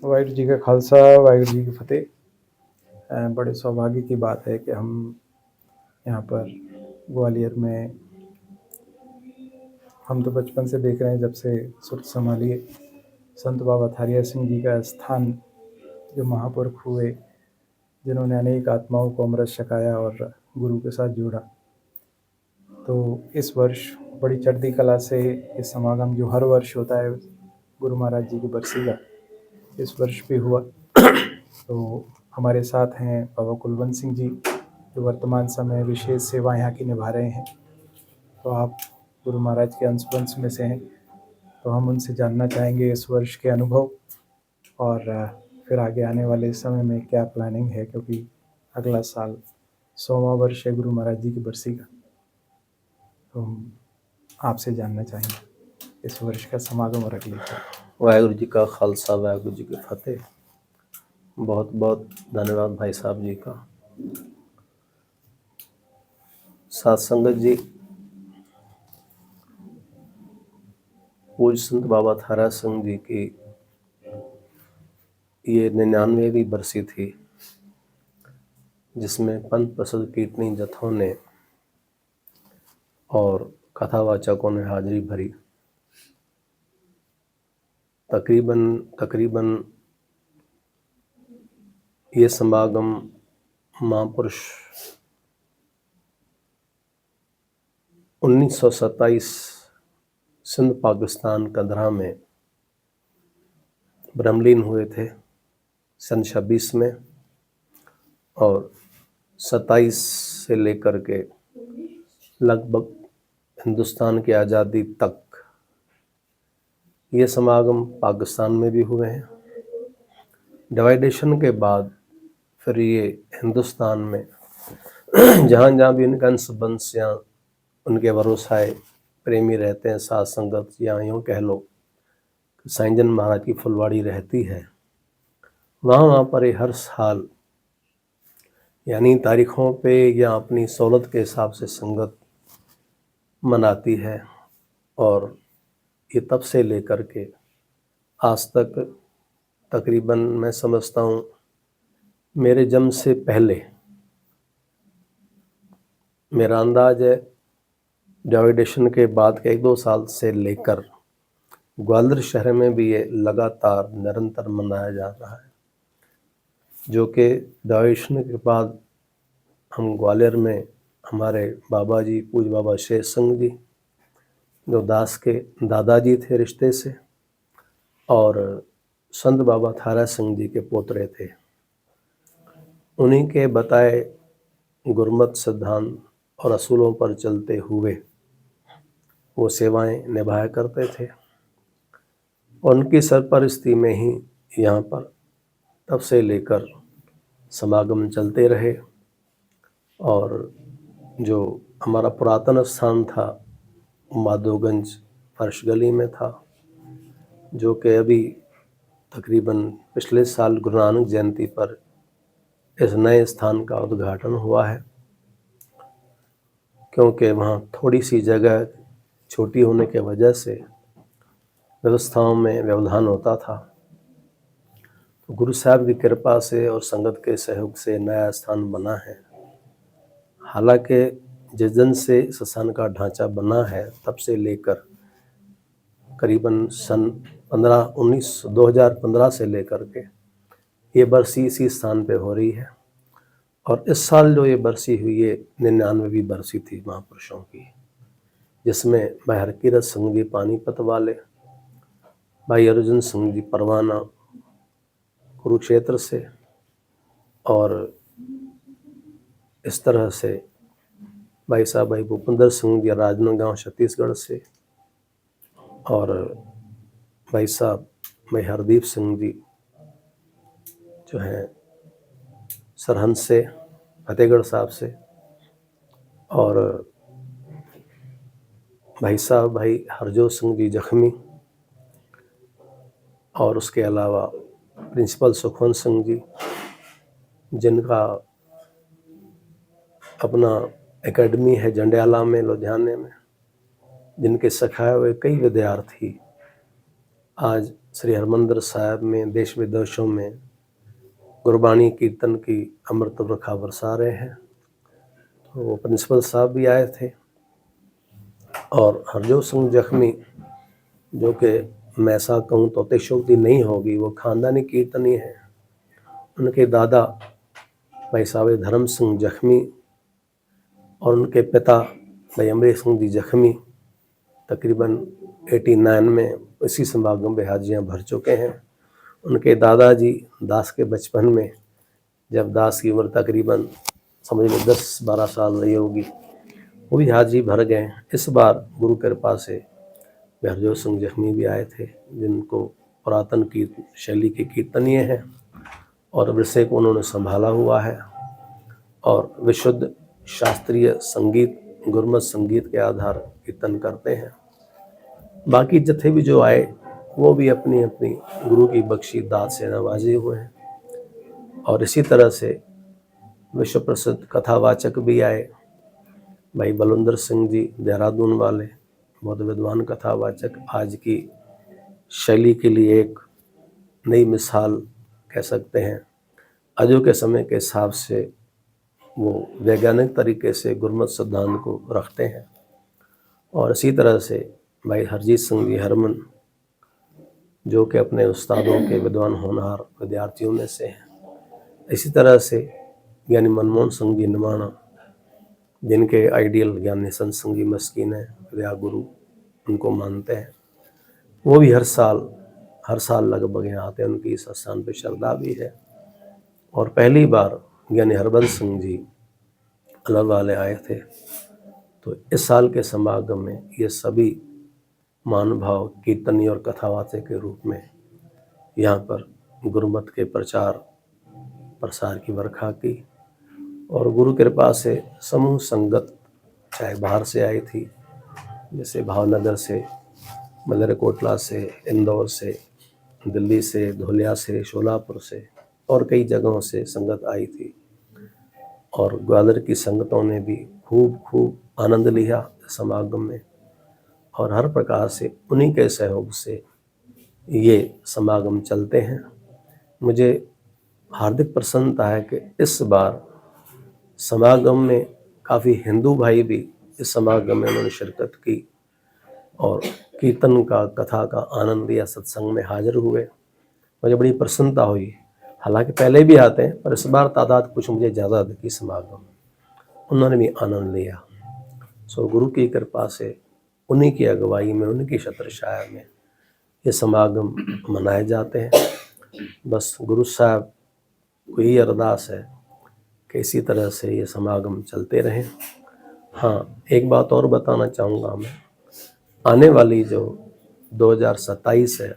वाहिगुरू जी का खालसा, वाहिगुरू जी की फतेह। बड़े सौभाग्य की बात है कि हम यहाँ पर ग्वालियर में, हम तो बचपन से देख रहे हैं जब से सुर्त संभाली है, संत बाबा थारिया सिंह जी का स्थान, जो महापुरुष हुए जिन्होंने अनेक आत्माओं को अमृत छकाया और गुरु के साथ जोड़ा। तो इस वर्ष बड़ी चढ़ती कला से ये समागम जो हर वर्ष होता है गुरु महाराज जी की बरसी का, इस वर्ष भी हुआ। तो हमारे साथ हैं बाबा कुलवंत सिंह जी, जो वर्तमान समय विशेष सेवा यहाँ की निभा रहे हैं। तो आप गुरु महाराज के अंशवंश में से हैं, तो हम उनसे जानना चाहेंगे इस वर्ष के अनुभव और फिर आगे आने वाले समय में क्या प्लानिंग है, क्योंकि अगला साल 100वां वर्ष है गुरु महाराज जी की बरसी का। तो हम आपसे जानना चाहेंगे इस वर्ष का समागम और अगले का। वाहिगुरू जी का खालसा, वाहिगुरू जी की फतेह। बहुत बहुत धन्यवाद भाई साहब जी का। साथ संगत जी, पूज्य संत बाबा थारा सिंह जी की ये 99वीं बरसी थी, जिसमें पंथ प्रसिद्ध कीर्तनी जत्थों ने और कथावाचकों ने हाजिरी भरी। तकरीबन ये समागम महापुरुष 1927 सिंध पाकिस्तान कंदरा में ब्रह्मलीन हुए थे सन 26 में, और 27 से लेकर के लगभग हिंदुस्तान की आज़ादी तक ये समागम पाकिस्तान में भी हुए हैं। डिवाइडेशन के बाद फिर ये हिंदुस्तान में जहाँ जहाँ भी उनका अंश या उनके भरोसाए प्रेमी रहते हैं, साथ संगत, या यूँ कह लो साईं जन महाराज की फुलवाड़ी रहती है, वहाँ पर ये हर साल यानी तारीखों पे या अपनी सहूलत के हिसाब से संगत मनाती है। और ये तब से लेकर के आज तक तकरीबन मैं समझता हूँ मेरे जन्म से पहले, मेरा अंदाज है डिवाइडेशन के बाद के 1-2 साल से लेकर ग्वालियर शहर में भी ये लगातार निरंतर मनाया जा रहा है। जो कि डिवाइडेशन के बाद हम ग्वालियर में हमारे बाबा जी, पूज्य बाबा शेष सिंह जी, जो दास के दादाजी थे रिश्ते से, और संत बाबा थारा सिंह जी के पोतरे थे, उन्हीं के बताए गुरमत सिद्धांत और असूलों पर चलते हुए वो सेवाएं निभाया करते थे। उनकी सरपरस्ती में ही यहाँ पर तब से लेकर समागम चलते रहे। और जो हमारा पुरातन स्थान था माधोगंज फर्श गली में था, जो कि अभी तकरीबन पिछले साल गुरु नानक जयंती पर इस नए स्थान का उद्घाटन हुआ है, क्योंकि वहाँ थोड़ी सी जगह छोटी होने के वजह से व्यवस्थाओं में व्यवधान होता था। तो गुरु साहब की कृपा से और संगत के सहयोग से नया स्थान बना है। हालांकि जिस दिन से इस स्थान का ढांचा बना है तब से लेकर करीबन सन 2015 से लेकर के ये बरसी इसी स्थान पे हो रही है। और इस साल जो ये बरसी हुई है 99वीं बरसी थी महापुरुषों की, जिसमें भाई हरकीरत सिंह जी पानीपत वाले, भाई अर्जुन सिंह जी परवाना कुरुक्षेत्र से, और इस तरह से भाई साहब भाई भूपिंदर सिंह जी राजनांदगांव छत्तीसगढ़ से, और भाई साहब भाई हरदीप सिंह जी जो हैं सरहंद से, फतेहगढ़ साहब से, और भाई साहब भाई हरजोत सिंह जी जख्मी, और उसके अलावा प्रिंसिपल सुखवंत सिंह जी, जिनका अपना एकेडमी है जंडियाला में, लुधियाने में, जिनके सिखाए हुए कई विद्यार्थी आज श्री हरमंदिर साहिब में देश विदेशों में गुरबाणी कीर्तन की अमृत वर्षा बरसा रहे हैं। तो वो प्रिंसिपल साहब भी आए थे और हरजोत सिंह जख्मी, जो कि मैं ऐसा कहूँ तो अतिशयोक्ति नहीं होगी, वो खानदानी कीर्तनी है। उनके दादा भाई साहब धर्म सिंह जख्मी और उनके पिता भाई अमरीश सिंह जी जख्मी तकरीबन 89 में इसी समागम में हाजियाँ भर चुके हैं। उनके दादाजी दास के बचपन में, जब दास की उम्र तकरीबन समझ लो 10-12 साल रही होगी, वो भी हाजी भर गए। इस बार गुरु कृपा से हरजोत सिंह जख्मी भी आए थे, जिनको पुरातन की शैली के कीर्तनीय हैं और विषय को उन्होंने संभाला हुआ है और विशुद्ध शास्त्रीय संगीत, गुरमत संगीत के आधार कीर्तन करते हैं। बाकी जत्थे भी जो आए वो भी अपनी अपनी गुरु की बख्शी दात से नवाजे हुए हैं। और इसी तरह से विश्व प्रसिद्ध कथावाचक भी आए। भाई बलविंदर सिंह जी देहरादून वाले बहुत विद्वान कथावाचक, आज की शैली के लिए एक नई मिसाल कह सकते हैं। अजो के समय के हिसाब से वो वैज्ञानिक तरीके से गुरमत सिद्धांत को रखते हैं। और इसी तरह से भाई हरजीत सिंह जी हरमन, जो कि अपने उस्तादों के विद्वान होनहार विद्यार्थियों में से हैं। इसी तरह से ज्ञानी मनमोहन सिंह जी निमाणा, जिनके आइडियल ज्ञानी संत सिंह जी मस्कीन है, विद्या गुरु उनको मानते हैं, वो भी हर साल लगभग यहाँ आते हैं। उनकी इस स्थान पर श्रद्धा भी है। और पहली बार ज्ञानी हरबंस सिंह जी अलवर वाले आए थे। तो इस साल के समागम में ये सभी महानुभाव कीर्तनी और कथावाचक के रूप में यहाँ पर गुरुमत के प्रचार प्रसार की वर्षा की। और गुरु कृपा से समूह संगत चाहे बाहर से आई थी, जैसे भावनगर से, मलेरकोटला से, इंदौर से, दिल्ली से, धुलिया से, शोलापुर से और कई जगहों से संगत आई थी। और ग्वालियर की संगतों ने भी खूब आनंद लिया समागम में। और हर प्रकार से उन्हीं के सहयोग से ये समागम चलते हैं। मुझे हार्दिक प्रसन्नता है कि इस बार समागम में काफ़ी हिंदू भाई भी इस समागम में उन्होंने शिरकत की और कीर्तन का, कथा का आनंद लिया, सत्संग में हाजिर हुए। मुझे बड़ी प्रसन्नता हुई। हालांकि पहले भी आते हैं, पर इस बार तादाद कुछ मुझे ज़्यादा दिखी समागम, उन्होंने भी आनंद लिया। सो गुरु की कृपा से, उन्हीं की अगुवाई में, उनकी छत्रछाया में ये समागम मनाए जाते हैं। बस गुरु साहब को यही अरदास है कि इसी तरह से ये समागम चलते रहें। हाँ, एक बात और बताना चाहूँगा मैं, आने वाली जो 2027 है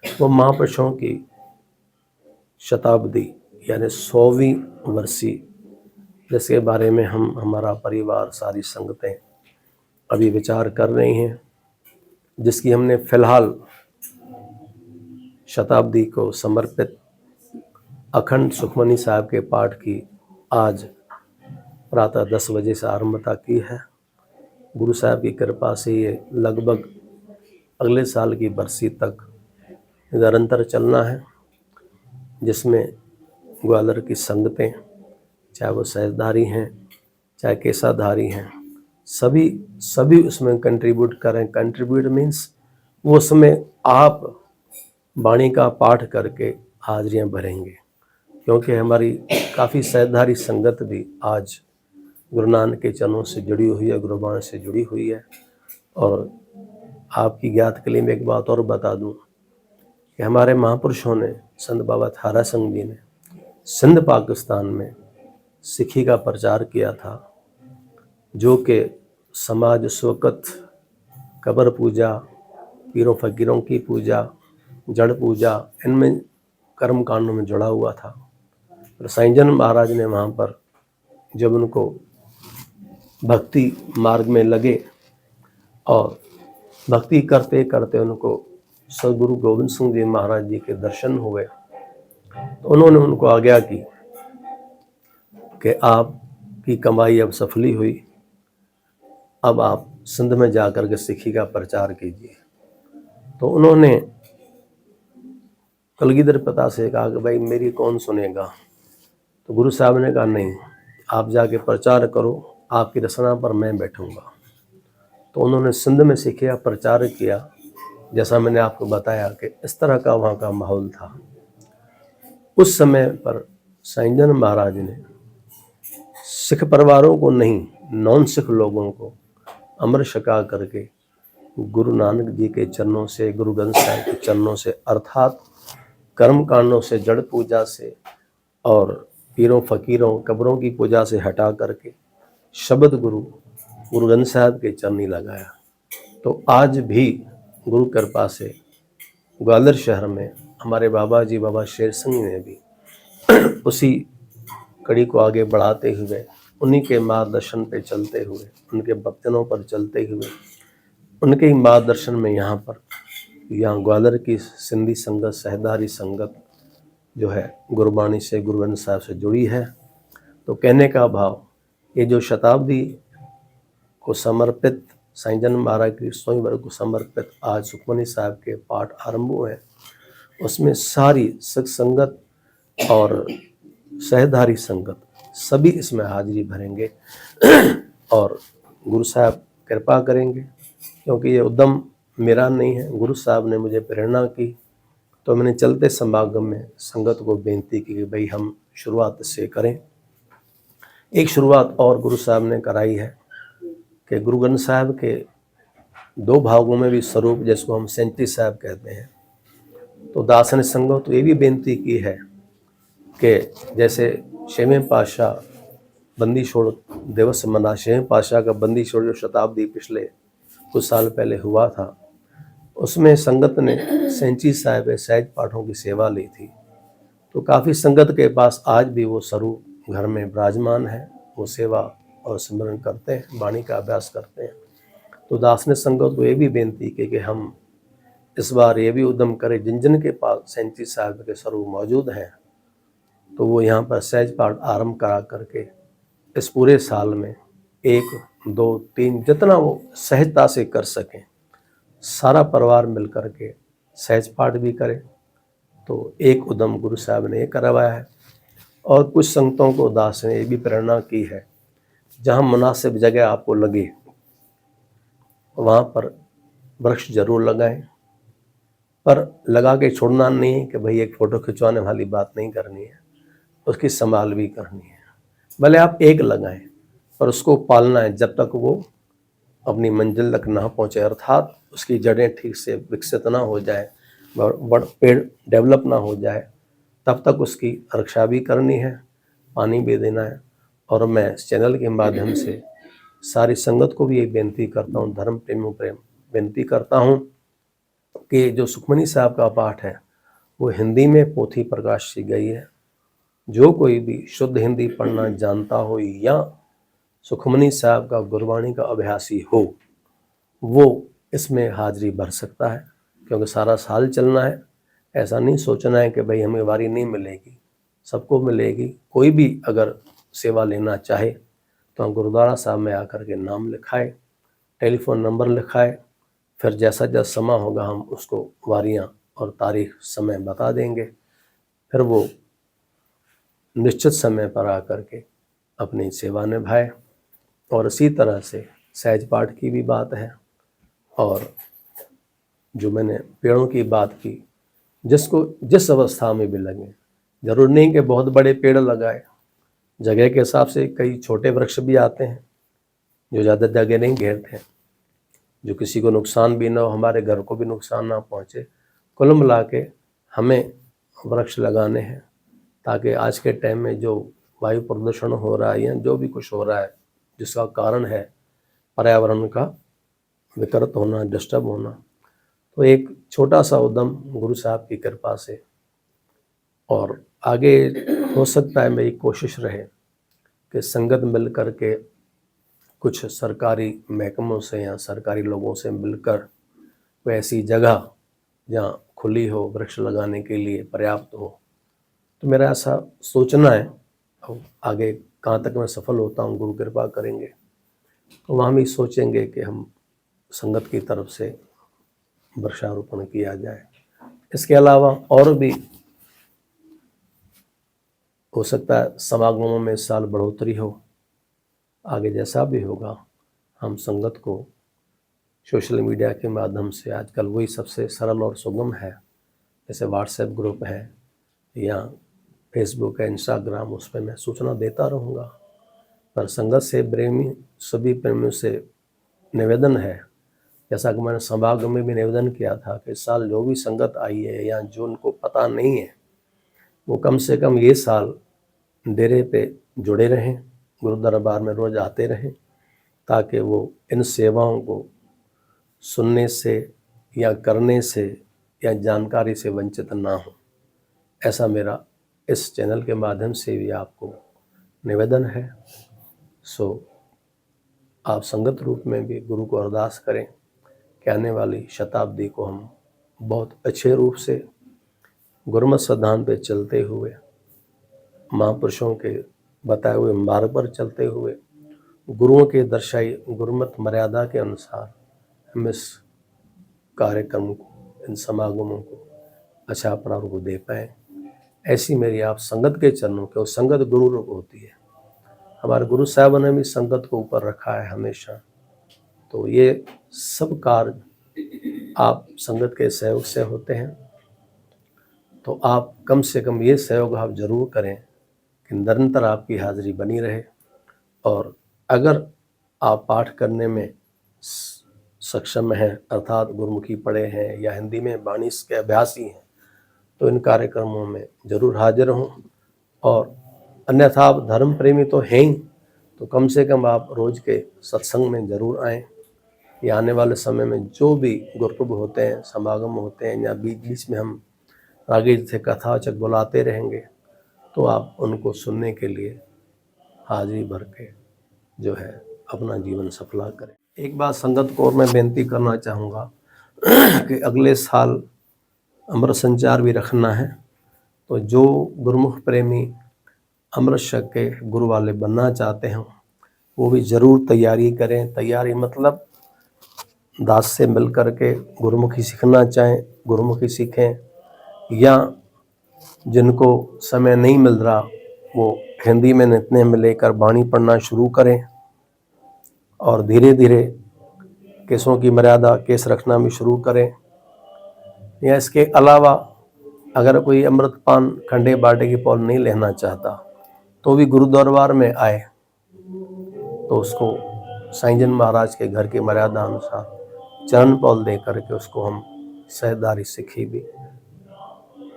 वो महापुरुषों की शताब्दी यानी 100वीं वर्षी, जिसके बारे में हमारा परिवार, सारी संगतें अभी विचार कर रही हैं, जिसकी हमने फिलहाल शताब्दी को समर्पित अखंड सुखमनी साहब के पाठ की आज प्रातः 10 बजे से आरंभता की है। गुरु साहब की कृपा से ये लगभग अगले साल की बरसी तक निरंतर चलना है, जिसमें ग्वालियर की संगतें, चाहे वो सहजधारी हैं, चाहे केसाधारी हैं, सभी उसमें कंट्रीब्यूट करें। कंट्रीब्यूट मीन्स वो उसमें आप वाणी का पाठ करके हाजिरियाँ भरेंगे, क्योंकि हमारी काफ़ी सहजधारी संगत भी आज गुरु नानक के चरणों से जुड़ी हुई है, गुरुबाणी से जुड़ी हुई है। और आपकी ज्ञात के लिए मैं एक बात और बता दूं कि हमारे महापुरुषों ने, संत बाबा थारा सिंह जी ने सिंध पाकिस्तान में सिखी का प्रचार किया था, जो कि समाज उस वक़्त कब्र पूजा, पीरों फकीरों की पूजा, जड़ पूजा, इनमें कर्म कांडों में जुड़ा हुआ था। और साईं जन महाराज ने वहाँ पर जब उनको भक्ति मार्ग में लगे और भक्ति करते करते उनको सदगुरु गोविंद सिंह जी महाराज जी के दर्शन हुए, तो उन्होंने उनको आज्ञा की कि आपकी कमाई अब सफली हुई, अब आप सिंध में जाकर के सिखी का प्रचार कीजिए। तो उन्होंने कलगीधर पिता से कहा कि भाई मेरी कौन सुनेगा। तो गुरु साहब ने कहा नहीं, आप जाके प्रचार करो, आपकी रचना पर मैं बैठूंगा। तो उन्होंने सिंध में सीखा, प्रचार किया, जैसा मैंने आपको बताया कि इस तरह का वहाँ का माहौल था। उस समय पर साईं जन महाराज ने सिख परिवारों को नहीं, नॉन सिख लोगों को अमृत छका करके गुरु नानक जी के चरणों से, गुरु ग्रंथ साहिब के चरणों से, अर्थात कर्म कांडों से, जड़ पूजा से और पीरों फकीरों कब्रों की पूजा से हटा करके शब्द गुरु ग्रंथ साहिब के चरणी लगाया। तो आज भी गुरु कृपा से ग्वालियर शहर में हमारे बाबा जी, बाबा शेर सिंह ने भी उसी कड़ी को आगे बढ़ाते हुए, उन्हीं के मार्गदर्शन पे चलते हुए, उनके वचनों पर चलते हुए, उनके ही मार्गदर्शन में यहाँ ग्वालियर की सिंधी संगत, सहदारी संगत जो है गुरबाणी से, गुरु ग्रंथ साहिब से जुड़ी है। तो कहने का भाव, ये जो शताब्दी को समर्पित साईं जन महाराज की 100वीं वर्ष को समर्पित आज सुखमनी साहब के पाठ आरंभ हुए हैं, उसमें सारी सिख संगत और सहधारी संगत सभी इसमें हाजिरी भरेंगे और गुरु साहब कृपा करेंगे, क्योंकि ये उद्यम मेरा नहीं है, गुरु साहब ने मुझे प्रेरणा की। तो मैंने चलते समागम में संगत को बेनती की कि भाई हम शुरुआत से करें। एक शुरुआत और गुरु साहब ने कराई है कि गुरु ग्रंथ साहब के 2 भागों में भी स्वरूप, जिसको हम सेंची साहब कहते हैं, तो दासन संगत तो ये भी बेनती की है कि जैसे 6वें पातशाह बंदी छोड़ दिवस मना, 6वें पातशाह का बंदी छोड़ जो शताब्दी पिछले कुछ साल पहले हुआ था, उसमें संगत ने सेंची साहब सहज पाठों की सेवा ली थी। तो काफ़ी संगत के पास आज भी वो स्वरूप घर में विराजमान है, वो सेवा और स्मरण करते हैं, वाणी का अभ्यास करते हैं। तो दास ने संगत को ये भी बेनती की कि हम इस बार ये भी उद्यम करें, जिन जिन के पास सेंची साहब के स्वरूप मौजूद हैं, तो वो यहाँ पर सहज पाठ आरंभ करा करके इस पूरे साल में 1, 2, 3 जितना वो सहजता से कर सकें, सारा परिवार मिल कर के सहज पाठ भी करें। तो एक उद्यम गुरु साहब ने ये करवाया है। और कुछ संगतों को दास ने ये भी प्रेरणा की है, जहाँ मुनासिब जगह आपको लगे वहाँ पर वृक्ष जरूर लगाएं, पर लगा के छोड़ना नहीं है कि भाई एक फ़ोटो खिंचवाने वाली बात नहीं करनी है, उसकी संभाल भी करनी है। भले आप एक लगाएं, पर उसको पालना है जब तक वो अपनी मंजिल तक ना पहुँचे, अर्थात उसकी जड़ें ठीक से विकसित ना हो जाए, पेड़ डेवलप ना हो जाए, तब तक उसकी रक्षा भी करनी है, पानी भी देना है। और मैं इस चैनल के माध्यम से सारी संगत को भी ये बेनती करता हूँ, धर्म प्रेमियों प्रेम बेनती करता हूँ कि जो सुखमनी साहब का पाठ है वो हिंदी में पोथी प्रकाश की गई है। जो कोई भी शुद्ध हिंदी पढ़ना जानता हो या सुखमनी साहब का गुरबाणी का अभ्यासी हो, वो इसमें हाजिरी भर सकता है, क्योंकि सारा साल चलना है। ऐसा नहीं सोचना है कि भाई हमें वारी नहीं मिलेगी, सबको मिलेगी। कोई भी अगर सेवा लेना चाहे तो हम गुरुद्वारा साहब में आकर के नाम लिखाए, टेलीफोन नंबर लिखाए, फिर जैसा जैसा समय होगा हम उसको वारियां और तारीख समय बता देंगे, फिर वो निश्चित समय पर आकर के अपनी सेवा निभाए। और इसी तरह से सहज पाठ की भी बात है। और जो मैंने पेड़ों की बात की, जिसको जिस अवस्था में भी लगे, जरूर नहीं कि बहुत बड़े पेड़ लगाए, जगह के हिसाब से कई छोटे वृक्ष भी आते हैं जो ज़्यादा जगह नहीं घेरते, जो किसी को नुकसान भी ना हो, हमारे घर को भी नुकसान ना पहुँचे। कुल मिला के हमें वृक्ष लगाने हैं, ताकि आज के टाइम में जो वायु प्रदूषण हो रहा है या जो भी कुछ हो रहा है, जिसका कारण है पर्यावरण का विकृत होना, डिस्टर्ब होना, तो एक छोटा सा उद्यम गुरु साहब की कृपा से, और आगे हो सकता है मेरी कोशिश रहे कि संगत मिल कर के कुछ सरकारी महकमों से या सरकारी लोगों से मिलकर कोई ऐसी जगह जहाँ खुली हो, वृक्ष लगाने के लिए पर्याप्त हो। तो मेरा ऐसा सोचना है। अब आगे कहाँ तक मैं सफल होता हूँ, गुरु कृपा करेंगे, तो वहाँ भी सोचेंगे कि हम संगत की तरफ से वृक्षारोपण किया जाए। इसके अलावा और भी हो सकता है समागमों में इस साल बढ़ोतरी हो, आगे जैसा भी होगा हम संगत को सोशल मीडिया के माध्यम से, आजकल वही सबसे सरल और सुगम है, जैसे व्हाट्सएप ग्रुप है या फेसबुक है, इंस्टाग्राम, उस पर मैं सूचना देता रहूँगा। पर संगत से प्रेमी सभी प्रेमियों से निवेदन है, जैसा कि मैंने समागम में भी निवेदन किया था कि इस साल जो भी संगत आई है या जो उनको पता नहीं है वो कम से कम ये साल डेरे पे जुड़े रहें, गुरु दरबार में रोज़ आते रहें, ताकि वो इन सेवाओं को सुनने से या करने से या जानकारी से वंचित ना हो। ऐसा मेरा इस चैनल के माध्यम से भी आपको निवेदन है। सो आप संगत रूप में भी गुरु को अरदास करें कि आने वाली शताब्दी को हम बहुत अच्छे रूप से गुरुमत सिद्धांत पे चलते हुए, महापुरुषों के बताए हुए मार्ग पर चलते हुए, गुरुओं के दर्शाई गुरुमत मर्यादा के अनुसार हम इस कार्यक्रम को, इन समागमों को अच्छा प्रारूप दे पाएँ। ऐसी मेरी आप संगत के चरणों के, और संगत गुरु रूप होती है। हमारे गुरु साहब ने भी संगत को ऊपर रखा है हमेशा। तो ये सब कार्य आप संगत के सहयोग से होते हैं। तो आप कम से कम ये सहयोग आप जरूर करें कि निरंतर आपकी हाजिरी बनी रहे। और अगर आप पाठ करने में सक्षम हैं, अर्थात गुरुमुखी पढ़े हैं या हिंदी में वाणी के अभ्यासी हैं, तो इन कार्यक्रमों में जरूर हाजिर हों। और अन्यथा आप धर्म प्रेमी तो हैं ही, तो कम से कम आप रोज़ के सत्संग में ज़रूर आएँ। या आने वाले समय में जो भी गुरुपर्व होते हैं, समागम होते हैं, या बीच बीच में हम आगे से कथावाचक बुलाते रहेंगे, तो आप उनको सुनने के लिए हाजिरी भर के जो है अपना जीवन सफला करें। एक बात संगत को और मैं बेनती करना चाहूँगा कि अगले साल अमृत संचार भी रखना है। तो जो गुरुमुख प्रेमी अमृत शक के गुरु वाले बनना चाहते हैं वो भी ज़रूर तैयारी करें। तैयारी मतलब दास से मिल कर के गुरुमुखी सीखना चाहें, गुरुमुखी सीखें, या जिनको समय नहीं मिल रहा वो हिंदी में नित्य में लेकर वाणी पढ़ना शुरू करें। और धीरे धीरे केसों की मर्यादा, केस रखना भी शुरू करें। या इसके अलावा अगर कोई अमृतपान खंडे बाटे की पौल नहीं लेना चाहता तो भी गुरु दरबार में आए, तो उसको साईं जन महाराज के घर की मर्यादा अनुसार चरण पौल दे करके उसको हम सहदारी सिखी भी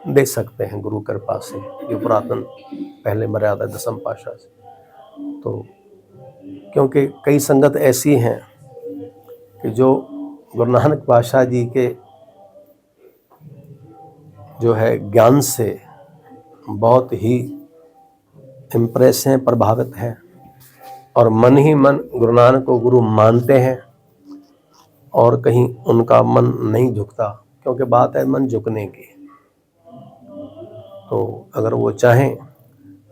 दे सकते हैं गुरु कृपा से, जो पुरातन पहले मर्यादा दसम पातशाह से। तो क्योंकि कई संगत ऐसी हैं कि जो गुरु नानक पातशाह जी के जो है ज्ञान से बहुत ही इम्प्रेस हैं, प्रभावित हैं, और मन ही मन गुरु नानक को गुरु मानते हैं, और कहीं उनका मन नहीं झुकता, क्योंकि बात है मन झुकने की। तो अगर वो चाहें,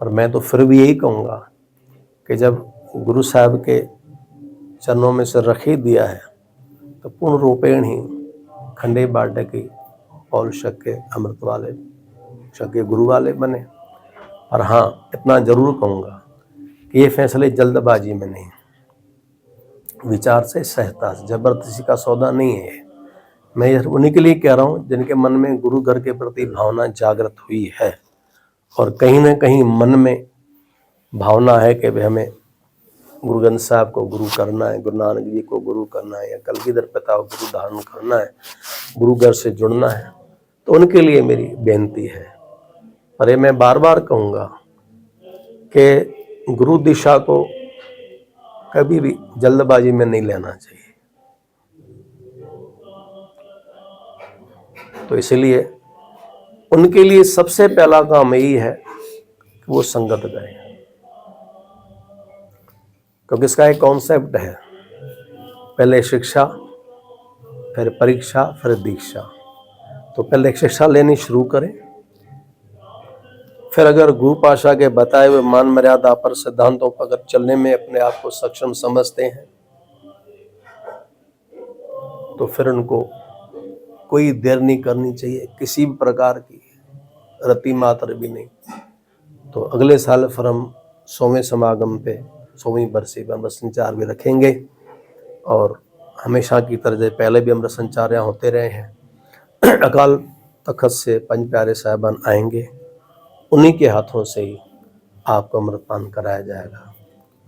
और मैं तो फिर भी यही कहूँगा कि जब गुरु साहब के चरणों में से रख ही दिया है तो पूर्ण रूपेण ही खंडे बाटे की पौल शक के अमृत वाले, शक के गुरु वाले बने। और हाँ, इतना जरूर कहूँगा कि ये फैसले जल्दबाजी में नहीं, विचार से, सहजता से, जबरदस्ती का सौदा नहीं है। मैं उन्हीं के लिए कह रहा हूँ जिनके मन में गुरु घर के प्रति भावना जागृत हुई है, और कहीं ना कहीं मन में भावना है कि भाई हमें गुरु ग्रंथ साहब को गुरु करना है, गुरु नानक जी को गुरु करना है, या कलगीधर पिता को गुरु धारण करना है, गुरु घर से जुड़ना है, तो उनके लिए मेरी बेनती है। पर ये मैं बार बार कहूँगा कि गुरु दिशा को कभी भी जल्दबाजी में नहीं लेना चाहिए। तो इसलिए उनके लिए सबसे पहला काम यही है कि वो संगत करें, क्योंकि इसका एक कॉन्सेप्ट है, पहले शिक्षा, फिर परीक्षा, फिर दीक्षा। तो पहले शिक्षा लेनी शुरू करें, फिर अगर गुरु पातशाह के बताए हुए मान मर्यादा पर सिद्धांतों पर अगर चलने में अपने आप को सक्षम समझते हैं तो फिर उनको कोई देर नहीं करनी चाहिए, किसी भी प्रकार की रति मात्र भी नहीं। तो अगले साल फिर हम 100वें समागम पे 100वीं बरसी पे अमृत संचार भी रखेंगे, और हमेशा की तरह पहले भी अमृत संचार यहाँ होते रहे हैं। अकाल तख्त से पंच प्यारे साहिबान आएंगे, उन्हीं के हाथों से ही आपको अमृतपान कराया जाएगा।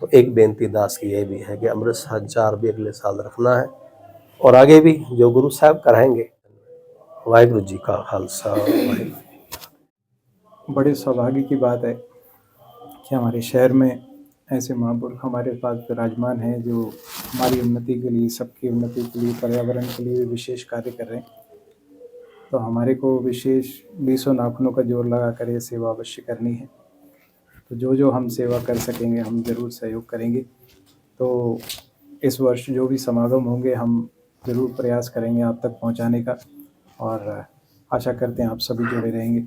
तो एक बेनती दास की ये भी है कि अमृत संचार भी अगले साल रखना है, और आगे भी जो गुरु साहब कराएंगे। वाहिगुरु जी का खालसा, वाहिगुरु। बड़े सौभाग्य की बात है कि हमारे शहर में ऐसे महापुरुष हमारे पास विराजमान हैं जो हमारी उन्नति के लिए, सबकी उन्नति के लिए, पर्यावरण के लिए भी विशेष कार्य कर रहे हैं। तो हमारे को विशेष 20 नाखूनों का जोर लगा कर ये सेवा अवश्य करनी है। तो जो जो हम सेवा कर सकेंगे हम ज़रूर सहयोग करेंगे। तो इस वर्ष जो भी समागम होंगे हम ज़रूर प्रयास करेंगे आप तक पहुंचाने का, और आशा करते हैं आप सभी जुड़े रहेंगे।